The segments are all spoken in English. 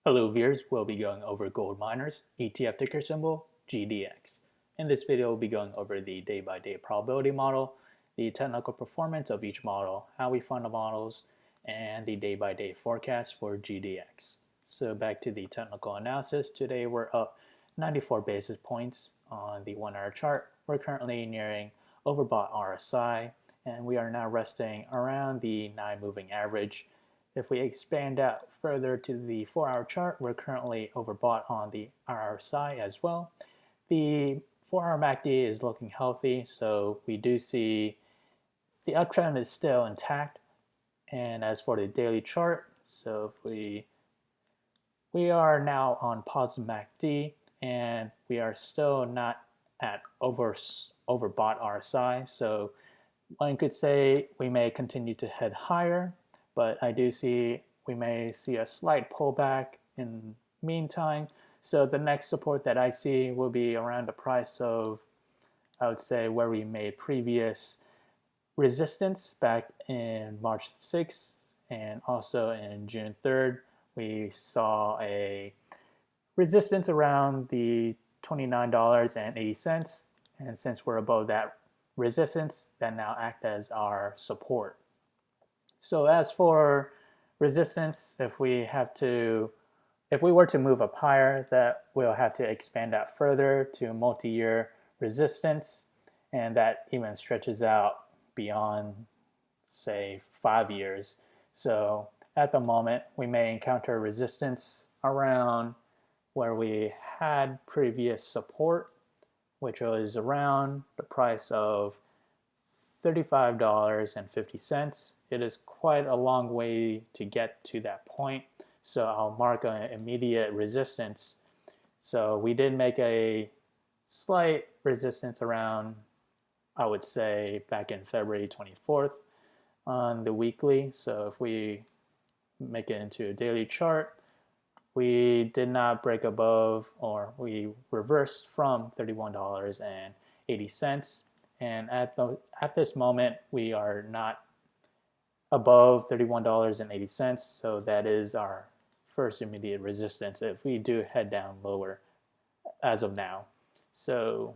Hello viewers, we'll be going over gold miners, ETF ticker symbol, GDX. In this video, we'll be going over the day-by-day probability model, the technical performance of each model, how we find the models, and the day-by-day forecast for GDX. So back to the technical analysis. Today we're up 94 basis points on the 1 hour chart. We're currently nearing overbought RSI, and we are now resting around the 9 moving average. If we expand out further to the 4 hour chart, we're currently overbought on the RSI as well. The 4 hour MACD is looking healthy, so we do see the uptrend is still intact. And as for the daily chart, so if we are now on positive MACD, and we are still not at overbought RSI, so one could say we may continue to head higher, but I do see we may see a slight pullback in the meantime. So the next support that I see will be around the price of, I would say, where we made previous resistance back in March 6th and also in June 3rd. We saw a resistance around the $29.80, and since we're above that resistance, that now acts as our support. So as for resistance, if we were to move up higher, that we'll have to expand out further to multi-year resistance, and that even stretches out beyond, say, 5 years. So at the moment, we may encounter resistance around where we had previous support, which was around the price of $35.50. It is quite a long way to get to that point, so I'll mark an immediate resistance. So we did make a slight resistance around, I would say, back in February 24th on the weekly. So if we make it into a daily chart, we did not break above, or we reversed from $31.80. And at this moment, we are not above $31.80, so that is our first immediate resistance if we do head down lower as of now. So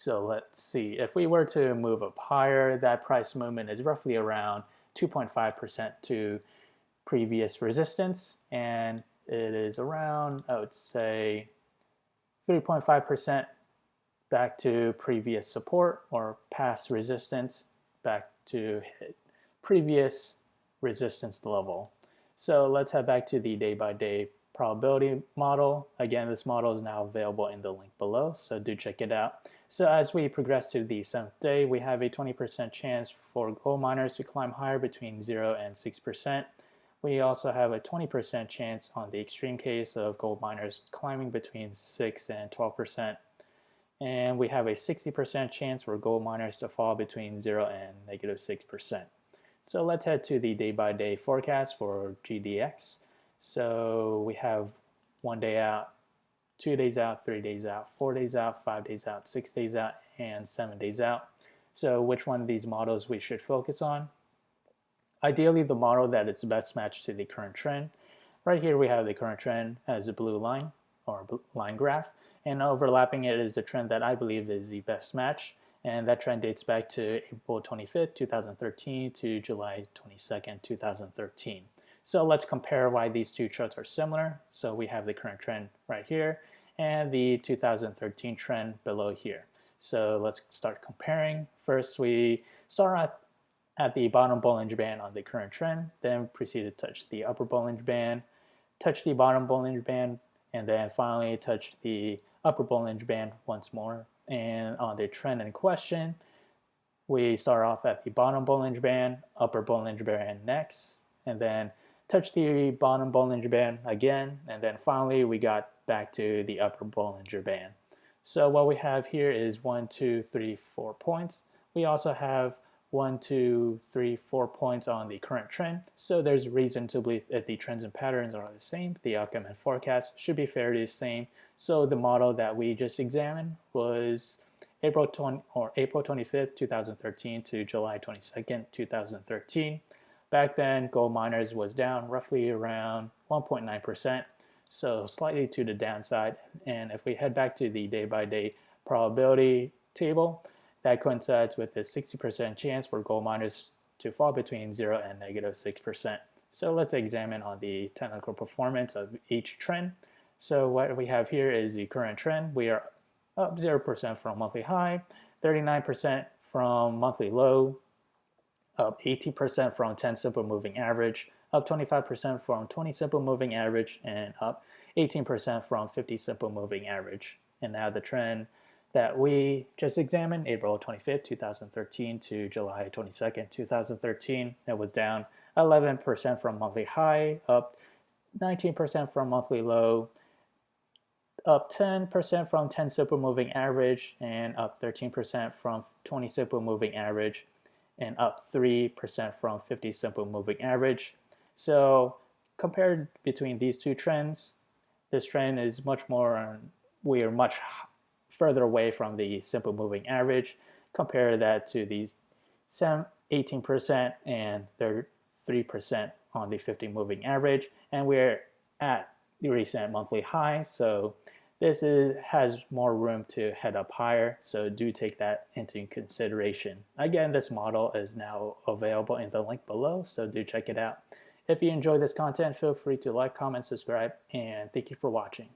let's see. If we were to move up higher, that price movement is roughly around 2.5% to previous resistance, and it is around, I would say, 3.5% back to previous support, or past resistance back to hit previous resistance level. So let's head back to the day-by-day probability model. Again, this model is now available in the link below, so do check it out. So as we progress to the 7th day, we have a 20% chance for gold miners to climb higher between 0 and 6%. We also have a 20% chance on the extreme case of gold miners climbing between 6 and 12%. And we have a 60% chance for gold miners to fall between 0 and -6%. So let's head to the day-by-day forecast for GDX. So we have 1 day out, 2 days out, 3 days out, 4 days out, 5 days out, 6 days out, and 7 days out. So which one of these models we should focus on? Ideally, the model that is best matched to the current trend. Right here we have the current trend as a blue line, or line graph, and overlapping it is the trend that I believe is the best match, and that trend dates back to April 25th, 2013 to July 22nd, 2013. So let's compare why these two charts are similar. So we have the current trend right here and the 2013 trend below here. So let's start comparing. First, we start at the bottom Bollinger Band on the current trend, then proceed to touch the upper Bollinger Band, touch the bottom Bollinger Band, and then finally touch the upper Bollinger Band once more. And on the trend in question, we start off at the bottom Bollinger Band, upper Bollinger Band next, and then touch the bottom Bollinger Band again, and then finally we got back to the upper Bollinger Band. So what we have here is 1, 2, 3, 4 points. We also have 1, 2, 3, 4 points on the current trend. So there's reason to believe if the trends and patterns are the same, the outcome and forecast should be fairly the same. So the model that we just examined was April 25th, 2013 to July 22nd, 2013. Back then, gold miners was down roughly around 1.9%. so slightly to the downside. And if we head back to the day-by-day probability table, that coincides with a 60% chance for gold miners to fall between 0 and -6%. So let's examine on the technical performance of each trend. So what we have here is the current trend. We are up 0% from monthly high, 39% from monthly low, up 18% from 10 simple moving average, up 25% from 20 simple moving average, and up 18% from 50 simple moving average. And now the trend that we just examined, April 25th, 2013 to July 22nd, 2013, it was down 11% from monthly high, up 19% from monthly low, up 10% from 10 simple moving average, and up 13% from 20 simple moving average, and up 3% from 50 simple moving average. So compared between these two trends, this trend is much more, we are much further away from the simple moving average. Compare that to these 18% and 3% on the 50 moving average, and we're at the recent monthly high, so this has more room to head up higher, so do take that into consideration. Again, this model is now available in the link below, so do check it out. If you enjoy this content, feel free to like, comment, subscribe, and thank you for watching.